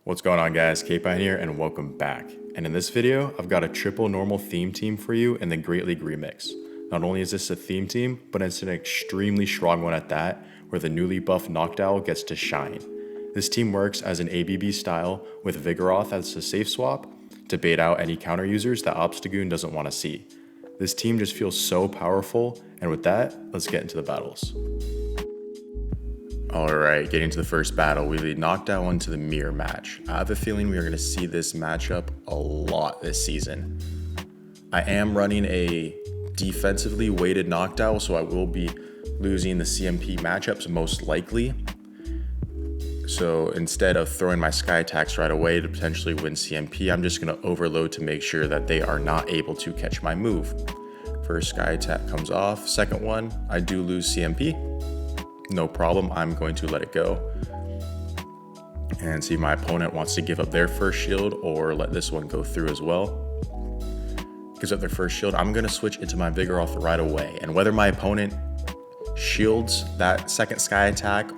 What's going on, guys? K-Pine here and welcome back. And in this video, I've got a triple normal theme team for you in the Great League Remix. Not only is this a theme team, but it's an extremely strong one at that, where the newly buffed Noctowl gets to shine. This team works as an ABB style with Vigoroth as a safe swap to bait out any counter users that Obstagoon doesn't want to see. This team just feels so powerful, and with that, let's get into the battles. Alright, getting to the first battle, we lead Noctowl into the mirror match. I have a feeling we are going to see this matchup a lot this season. I am running a defensively weighted Noctowl, so I will be losing the CMP matchups most likely. So instead of throwing my Sky attacks right away to potentially win CMP, I'm just going to overload to make sure that they are not able to catch my move. First Sky attack comes off, second one, I do lose CMP. No problem, I'm going to let it go. And see if my opponent wants to give up their first shield or let this one go through as well. Gives up their first shield, I'm gonna switch into my Vigoroth right away. And whether my opponent shields that second Sky attack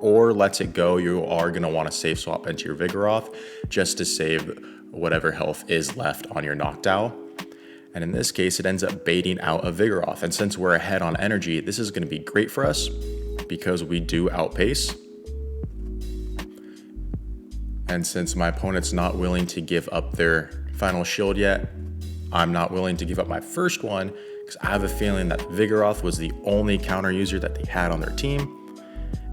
or lets it go, you are gonna wanna safe swap into your Vigoroth just to save whatever health is left on your Noctowl. And in this case, it ends up baiting out a Vigoroth. And since we're ahead on energy, this is gonna be great for us because we do outpace. And since my opponent's not willing to give up their final shield yet, I'm not willing to give up my first one because I have a feeling that Vigoroth was the only counter user that they had on their team.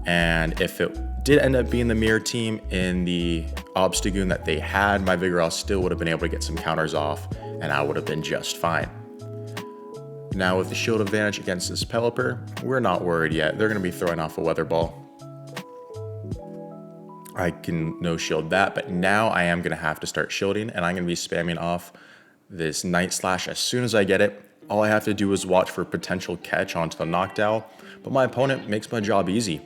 And if it did end up being the mirror team in the Obstagoon that they had, my Vigoroth still would have been able to get some counters off and I would have been just fine. Now with the shield advantage against this Pelipper, we're not worried yet. They're going to be throwing off a Weather Ball. I can no shield that, but now I am going to have to start shielding and I'm going to be spamming off this Night Slash as soon as I get it. All I have to do is watch for potential catch onto the Noctowl, but my opponent makes my job easy.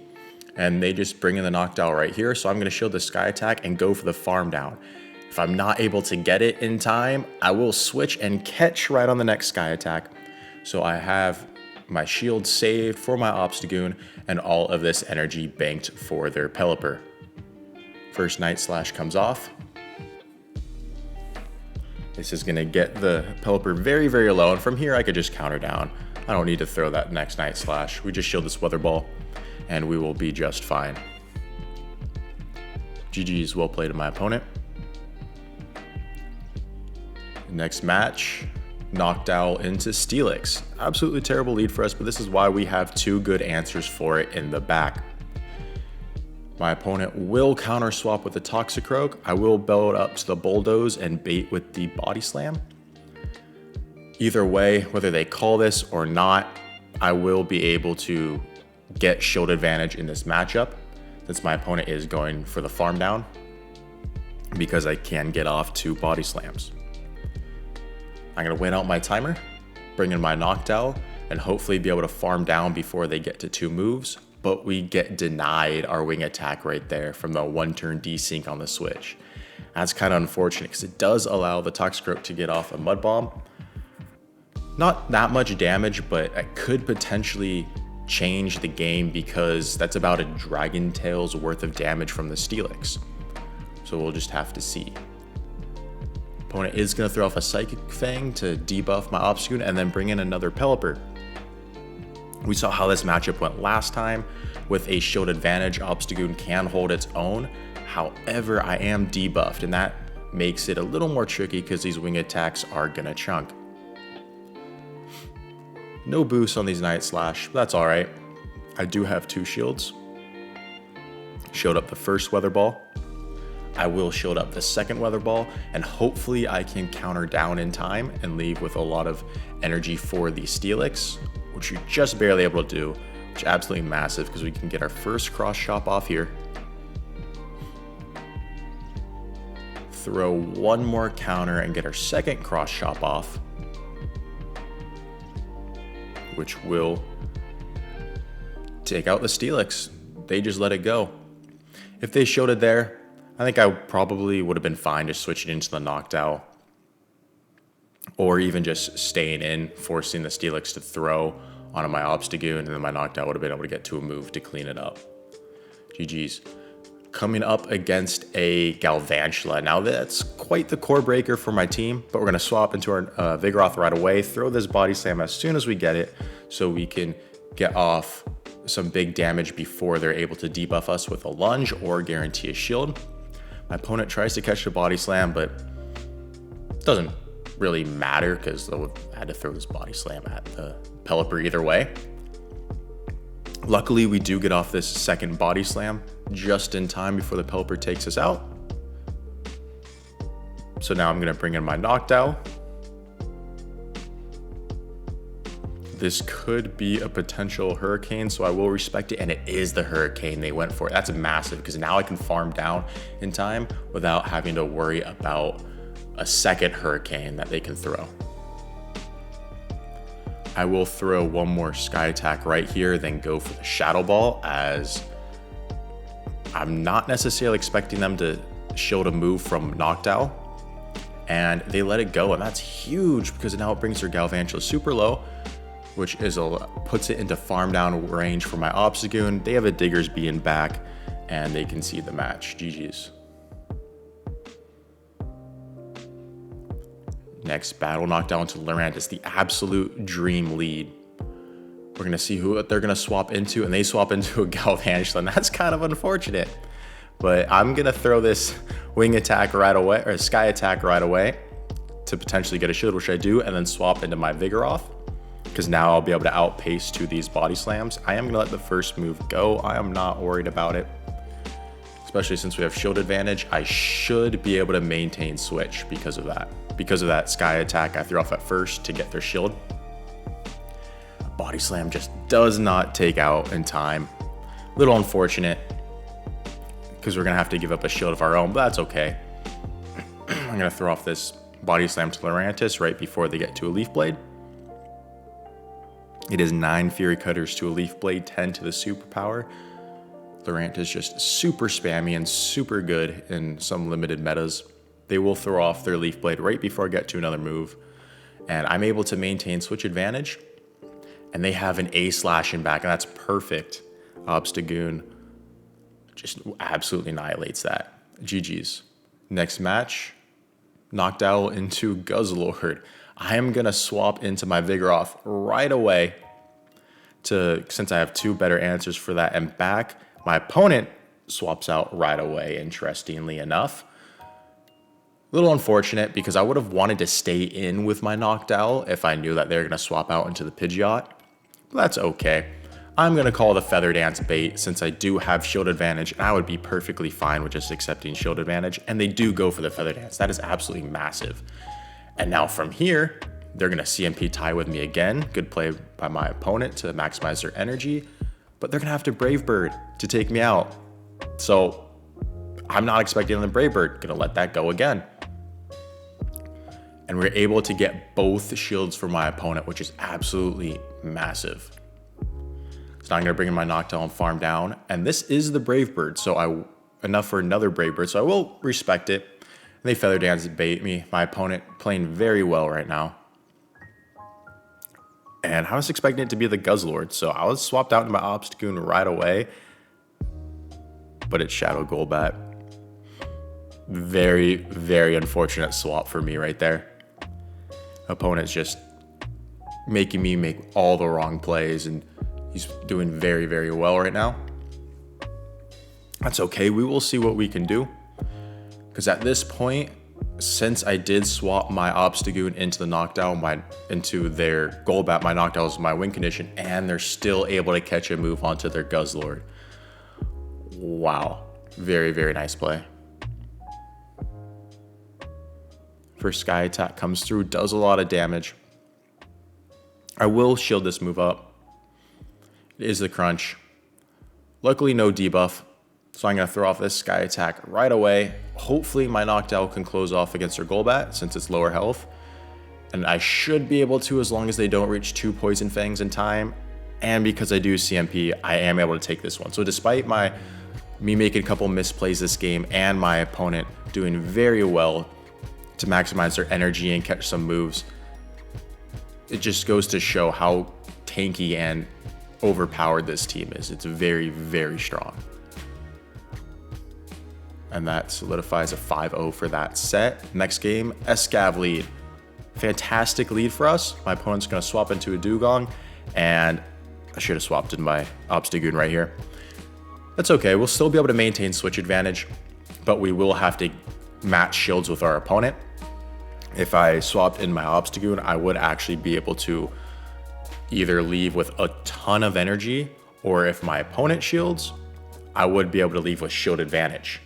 And they just bring in the Noctowl right here, so I'm going to shield the Sky attack and go for the farm down. If I'm not able to get it in time, I will switch and catch right on the next Sky attack. So I have my shield saved for my Obstagoon and all of this energy banked for their Pelipper. First Night Slash comes off. This is going to get the Pelipper very, very low, and from here I could just counter down. I don't need to throw that next Night Slash. We just shield this Weather Ball and we will be just fine. GG's, well played to my opponent. Next match, Noctowl into Steelix. Absolutely terrible lead for us, but this is why we have two good answers for it in the back. My opponent will counter swap with the Toxicroak. I will build up to the Bulldoze and bait with the Body Slam. Either way, whether they call this or not, I will be able to get shield advantage in this matchup since my opponent is going for the farm down because I can get off two Body Slams. I'm going to wait out my timer, bring in my Noctowl, and hopefully be able to farm down before they get to two moves, but we get denied our wing attack right there from the one turn desync on the switch. That's kind of unfortunate because it does allow the Toxicroak to get off a Mud Bomb. Not that much damage, but it could potentially change the game because that's about a Dragon Tail's worth of damage from the Steelix. So we'll just have to see. Opponent is going to throw off a Psychic Fang to debuff my Obstagoon and then bring in another Pelipper. We saw how this matchup went last time. With a shield advantage, Obstagoon can hold its own. However, I am debuffed and that makes it a little more tricky because these wing attacks are going to chunk. No boost on these Night Slash, but that's alright. I do have two shields. Shield up the first Weather Ball. I will shield up the second Weather Ball, and hopefully I can counter down in time and leave with a lot of energy for the Steelix, which you're just barely able to do, which is absolutely massive because we can get our first cross chop off here. Throw one more counter and get our second cross chop off, which will take out the Steelix. They just let it go. If they showed it there, I think I probably would have been fine just switching into the Noctowl. Or even just staying in, forcing the Steelix to throw onto my Obstagoon, and then my Noctowl would have been able to get to a move to clean it up. GG's. coming up against a Galvantula. Now that's quite the core breaker for my team, but we're gonna swap into our Vigoroth right away, throw this Body Slam as soon as we get it so we can get off some big damage before they're able to debuff us with a lunge or guarantee a shield. My opponent tries to catch the Body Slam, but it doesn't really matter because I had to throw this Body Slam at the Pelipper either way. Luckily, we do get off this second Body Slam just in time before the Pelipper takes us out. So now I'm going to bring in my Noctowl. This could be a potential Hurricane, so I will respect it, and it is the Hurricane they went for. That's massive because now I can farm down in time without having to worry about a second Hurricane that they can throw. I will throw one more Sky Attack right here, then go for the Shadow Ball, as I'm not necessarily expecting them to shield a move from Noctowl, and they let it go, and that's huge because now it brings their Galvantula super low, which is puts it into farm down range for my Obstagoon. They have a Diggersby in back, and they can see the match. GG's. Next battle, Noctowl into Lurantis, the absolute dream lead. We're gonna see who they're gonna swap into, and they swap into a Galvantula, and that's kind of unfortunate. But I'm gonna throw this Wing Attack right away, or Sky Attack right away, to potentially get a shield, which I do, and then swap into my Vigoroth, because now I'll be able to outpace to these Body Slams. I am gonna let the first move go. I am not worried about it, especially since we have shield advantage. I should be able to maintain switch because of that. Because of that Sky Attack I threw off at first to get their shield. Body Slam just does not take out in time. A little unfortunate because we're gonna have to give up a shield of our own, but that's okay. I'm gonna throw off this Body Slam to Lurantis right before they get to a Leaf Blade. It is 9 Fury Cutters to a Leaf Blade, 10 to the superpower. Lurantis just super spammy and super good in some limited metas. They will throw off their Leaf Blade right before I get to another move, and I'm able to maintain switch advantage, and they have an A-slash in back, and that's perfect. Obstagoon just absolutely annihilates that. GG's. Next match, Noctowl into Guzzlord. I am going to swap into my Vigoroth right away since I have 2 better answers for that and back. My opponent swaps out right away, interestingly enough. A little unfortunate because I would have wanted to stay in with my Noctowl if I knew that they were going to swap out into the Pidgeot. But that's okay. I'm going to call the Feather Dance bait since I do have shield advantage, and I would be perfectly fine with just accepting shield advantage. And they do go for the Feather Dance. That is absolutely massive. And now from here, they're going to CMP tie with me again. Good play by my opponent to maximize their energy. But they're going to have to Brave Bird to take me out. So I'm not expecting the Brave Bird. Going to let that go again. And we're able to get both shields for my opponent, which is absolutely massive. So now I'm going to bring in my Noctowl and farm down. And this is the Brave Bird, so enough for another Brave Bird, so I will respect it. And they Feather Dance bait me. My opponent playing very well right now. And I was expecting it to be the Guzzlord, so I was swapped out into my Obstagoon right away. But it's Shadow Golbat. Very, very unfortunate swap for me right there. Opponent's just making me make all the wrong plays, and he's doing very, very well right now. That's okay. We will see what we can do. Because at this point, since I did swap my Obstagoon into the Noctowl, into their Golbat, my Noctowl is my win condition, and they're still able to catch a move onto their Guzzlord. Wow. Very, very nice play. First Sky Attack comes through, does a lot of damage. I will shield this move up. It is the crunch. Luckily, no debuff. So I'm going to throw off this Sky Attack right away. Hopefully, my Noctowl can close off against their Golbat since it's lower health. And I should be able to as long as they don't reach 2 Poison Fangs in time. And because I do CMP, I am able to take this one. So despite me making a couple misplays this game and my opponent doing very well to maximize their energy and catch some moves, it just goes to show how tanky and overpowered this team is. It's very, very strong. And that solidifies a 5-0 for that set. Next game, Escav Lead. Fantastic lead for us. My opponent's going to swap into a Dugong, and I should have swapped in my Obstagoon right here. That's okay. We'll still be able to maintain switch advantage, but we will have to match shields with our opponent. If I swapped in my Obstagoon, I would actually be able to either leave with a ton of energy, or if my opponent shields, I would be able to leave with shield advantage.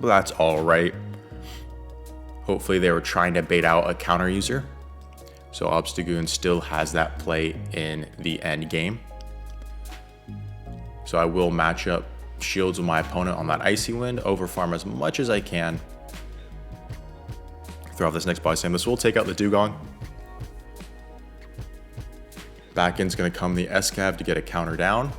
But that's all right. Hopefully they were trying to bait out a counter user. So Obstagoon still has that play in the end game. So I will match up shields with my opponent on that Icy Wind, overfarm as much as I can. Throw off this next body slam. This will take out the Dugong. Back in's going to come the Escav to get a counter down.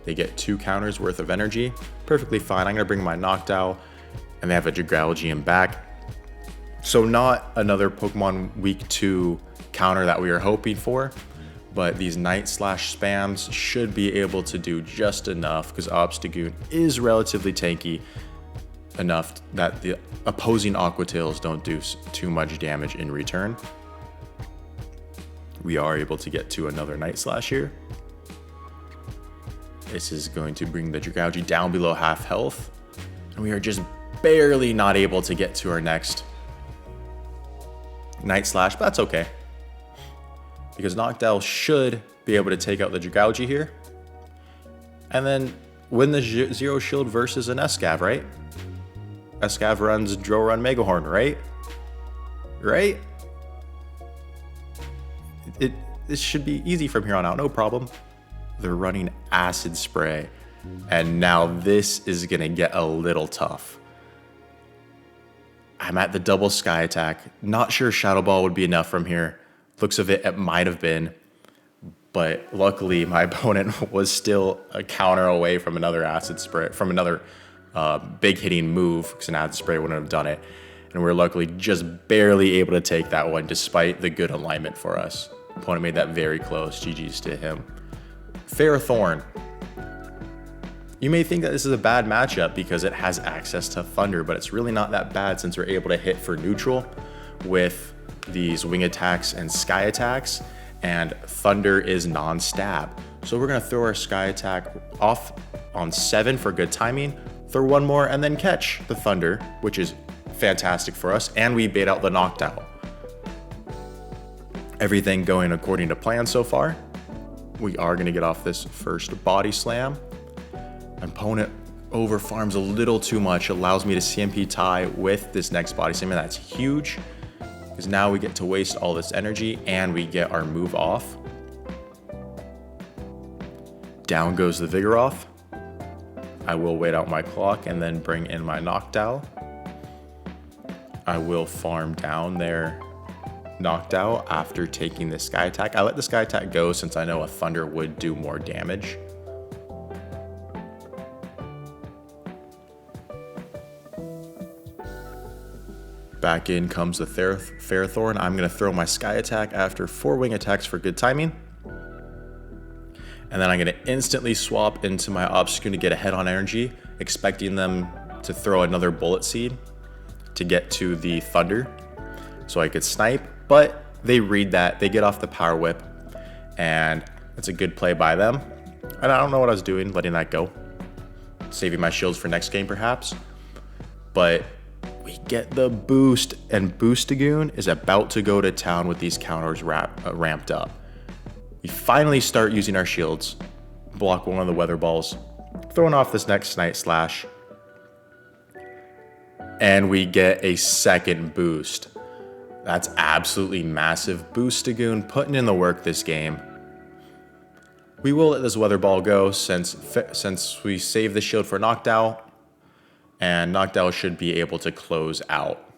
They get 2 counters worth of energy. Perfectly fine. I'm going to bring my Noctowl, and they have a Gigalgeon back. So not another Pokemon Week 2 counter that we were hoping for, but these Night Slash spams should be able to do just enough because Obstagoon is relatively tanky enough that the opposing Aqua Tails don't do too much damage in return. We are able to get to another Night Slash here. This is going to bring the Gigalgeon down below half health, and we are just barely not able to get to our next Night Slash, but that's okay. Because Noctowl should be able to take out the Gigalgeon here, and then win the Zero Shield versus an Escav, right? Escav runs Drill Run Megahorn, right? Right? This should be easy from here on out, no problem. They're running Acid Spray, and now this is gonna get a little tough. I'm at the double Sky Attack. Not sure Shadow Ball would be enough from here. Looks of it might have been, but luckily my opponent was still a counter away from another Acid Spray, from another big hitting move, because an Acid Spray wouldn't have done it. And we're luckily just barely able to take that one despite the good alignment for us. Opponent made that very close. GG's to him. Ferrothorn. You may think that this is a bad matchup because it has access to Thunder, but it's really not that bad since we're able to hit for neutral with these Wing Attacks and Sky Attacks, and Thunder is non-stab. So we're going to throw our Sky Attack off on 7 for good timing, throw one more, and then catch the Thunder, which is fantastic for us, and we bait out the Noctowl. Everything going according to plan so far. We are going to get off this first Body Slam. Opponent over farms a little too much, allows me to CMP tie with this next Body Slam, and that's huge because now we get to waste all this energy and we get our move off. Down goes the Vigoroth. I will wait out my clock and then bring in my Noctowl. I will farm down their Noctowl after taking the Sky Attack. I let the Sky Attack go since I know a Thunder would do more damage. Back in comes the Ferrothorn. I'm going to throw my Sky Attack after 4 Wing Attacks for good timing. And then I'm going to instantly swap into my Obstagoon to get ahead on energy, expecting them to throw another Bullet Seed to get to the Thunder so I could snipe. But they read that, they get off the Power Whip, and it's a good play by them. And I don't know what I was doing, letting that go. Saving my shields for next game perhaps. But we get the boost, and Boostagoon is about to go to town with these counters ramped up. We finally start using our shields, block one of the Weather Balls, throwing off this next Night Slash, and we get a second boost. That's absolutely massive. Boostagoon putting in the work this game. We will let this Weather Ball go since we save the shield for Noctowl, and Noctowl should be able to close out.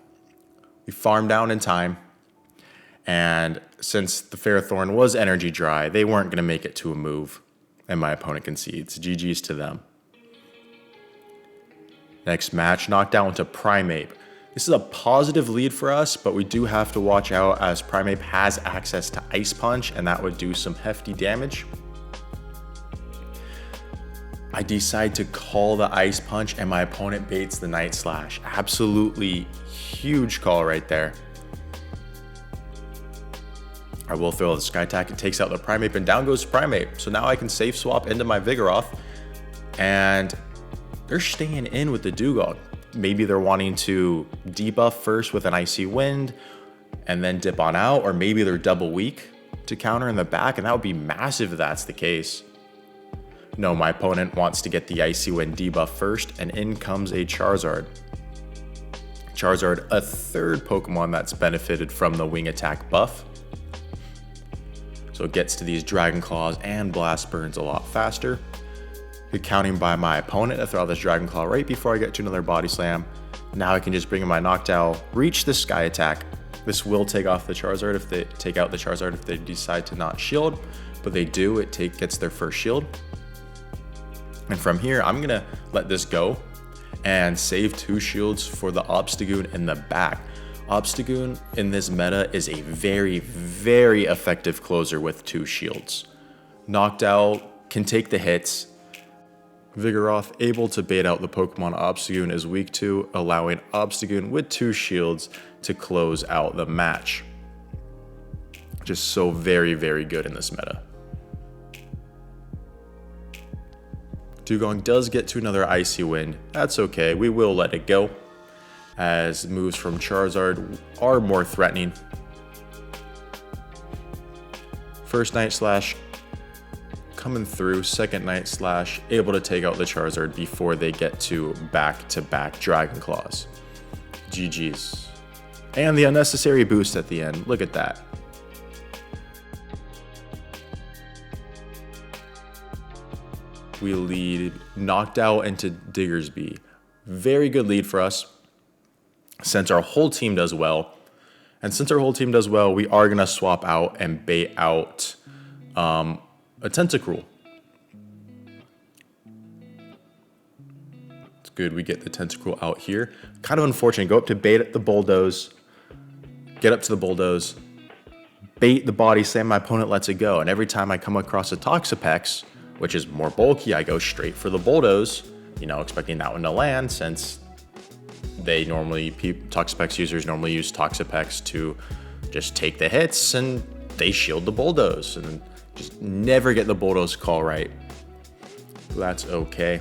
We farm down in time, and since the Ferrothorn was energy dry, they weren't going to make it to a move, and my opponent concedes. GG's to them. Next match, Noctowl into Primeape. This is a positive lead for us, but we do have to watch out as Primeape has access to Ice Punch, and that would do some hefty damage. I decide to call the Ice Punch and my opponent baits the Night Slash. Absolutely huge call right there. I will throw the Sky Attack. It takes out the Primeape and down goes Primeape. So now I can safe swap into my Vigoroth. And they're staying in with the Dewgong. Maybe they're wanting to debuff first with an Icy Wind and then dip on out. Or maybe they're double weak to counter in the back. And that would be massive if that's the case. No, my opponent wants to get the Icy Wind debuff first. And in comes a Charizard. Charizard, a third Pokemon that's benefited from the Wing Attack buff. So it gets to these Dragon Claws and Blast Burns a lot faster. Good counting by my opponent to throw out this Dragon Claw right before I get to another Body Slam. Now I can just bring in my Noctowl, reach the Sky Attack. This will take off the Charizard if they take out the Charizard if they decide to not shield, but they do. It gets their first shield. And from here, I'm gonna let this go and save 2 shields for the Obstagoon in the back. Obstagoon in this meta is a very, very effective closer with 2 shields. Noctowl can take the hits. Vigoroth able to bait out the Pokemon Obstagoon is weak to, allowing Obstagoon with 2 shields to close out the match. Just so very, very good in this meta. Dewgong does get to another Icy Wind. That's okay, we will let it go, as moves from Charizard are more threatening. First Night Slash coming through, second Night Slash able to take out the Charizard before they get to back-to-back Dragon Claws. GG's. And the unnecessary boost at the end, look at that. We lead Noctowl into Diggersby. Very good lead for us. Since our whole team does well, we are going to swap out and bait out a Tentacruel. It's good we get the Tentacruel out here. Kind of unfortunate. Go up to bait at the Bulldoze. Get up to the Bulldoze. Bait the Body Slam. My opponent lets it go. And every time I come across a Toxapex, which is more bulky, I go straight for the Bulldoze. You know, expecting that one to land since Toxapex users normally use Toxapex to just take the hits and they shield the Bulldoze and just never get the Bulldoze call right. That's okay.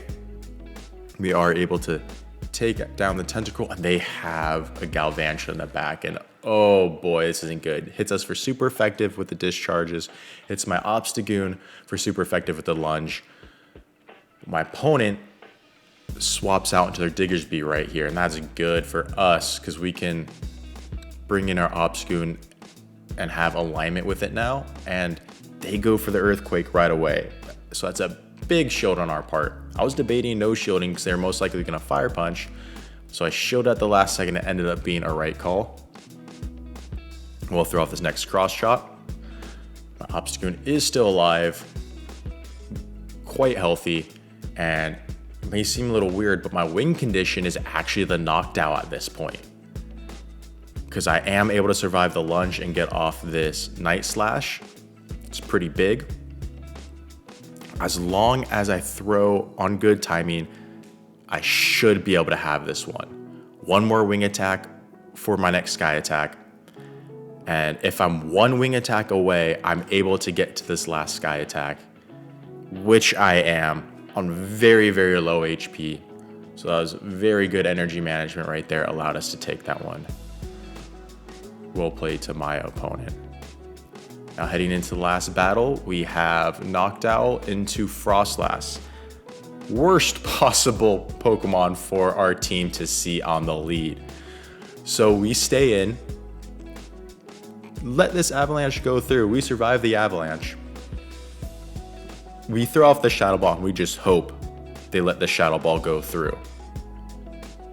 We are able to take down the Tentacruel and they have a Galvantula in the back and oh boy, this isn't good. Hits us for super effective with the discharges. It's my Obstagoon for super effective with the lunge. My opponent swaps out into their Diggersby right here, and that's good for us because we can bring in our Obstagoon and have alignment with it now, and they go for the Earthquake right away. So that's a big shield on our part. I was debating no shielding because they're most likely going to Fire Punch, so I shielded at the last second. It ended up being a right call. We'll throw off this next Cross Chop. My Obstagoon is still alive, quite healthy, and it may seem a little weird, but my win condition is actually the Noctowl at this point. Because I am able to survive the lunge and get off this Night Slash. It's pretty big. As long as I throw on good timing, I should be able to have this one. One more wing attack for my next Sky Attack. And if I'm one wing attack away, I'm able to get to this last Sky Attack, which I am on very, very low HP. So that was very good energy management right there, allowed us to take that one. Well played to my opponent. Now heading into the last battle, we have Noctowl into Froslass. Worst possible Pokemon for our team to see on the lead. So we stay in, let this Avalanche go through. We survive the Avalanche. We throw off the Shadow Ball and we just hope they let the Shadow Ball go through.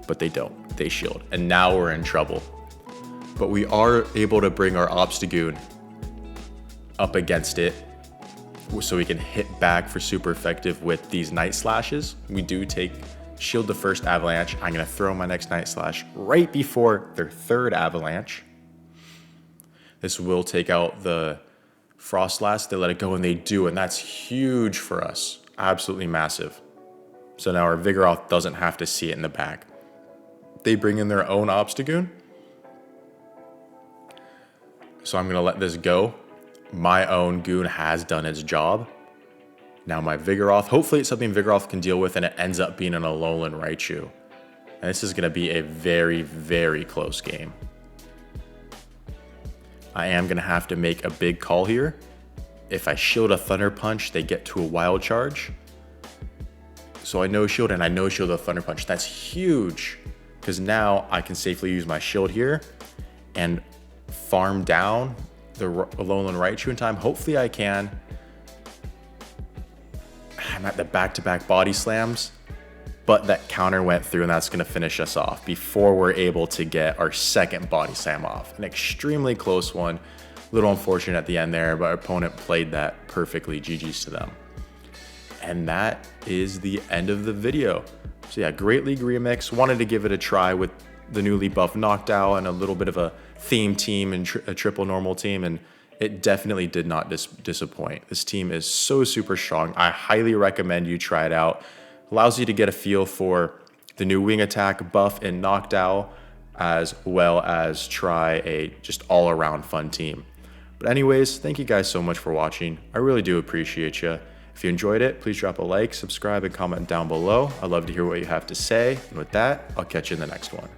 But they don't. They shield. And now we're in trouble. But we are able to bring our Obstagoon up against it so we can hit back for super effective with these Night Slashes. We do shield the first Avalanche. I'm going to throw my next Night Slash right before their third Avalanche. This will take out the Froslass. They let it go and they do, and that's huge for us. Absolutely massive. So now our Vigoroth doesn't have to see it in the back. They bring in their own Obstagoon. So I'm going to let this go. My own Goon has done its job. Now my Vigoroth, hopefully it's something Vigoroth can deal with and it ends up being an Alolan Raichu. And this is going to be a very, very close game. I am going to have to make a big call here. If I shield a Thunder Punch, they get to a Wild Charge. So I no shield and I no shield a Thunder Punch. That's huge because now I can safely use my shield here and farm down the Alolan Raichu in time. Hopefully I can. I'm at the back-to-back body slams, but that counter went through and that's going to finish us off before we're able to get our second body slam off. An extremely close one. A little unfortunate at the end there, but our opponent played that perfectly. GG's to them. And that is the end of the video. So yeah, Great League Remix. Wanted to give it a try with the newly buffed Noctowl and a little bit of a theme team and a triple normal team, and it definitely did not disappoint. This team is so super strong. I highly recommend you try it out. Allows you to get a feel for the new wing attack buff in Noctowl, as well as try a just all-around fun team. But anyways, thank you guys so much for watching. I really do appreciate you. If you enjoyed it, please drop a like, subscribe, and comment down below. I'd love to hear what you have to say. And with that, I'll catch you in the next one.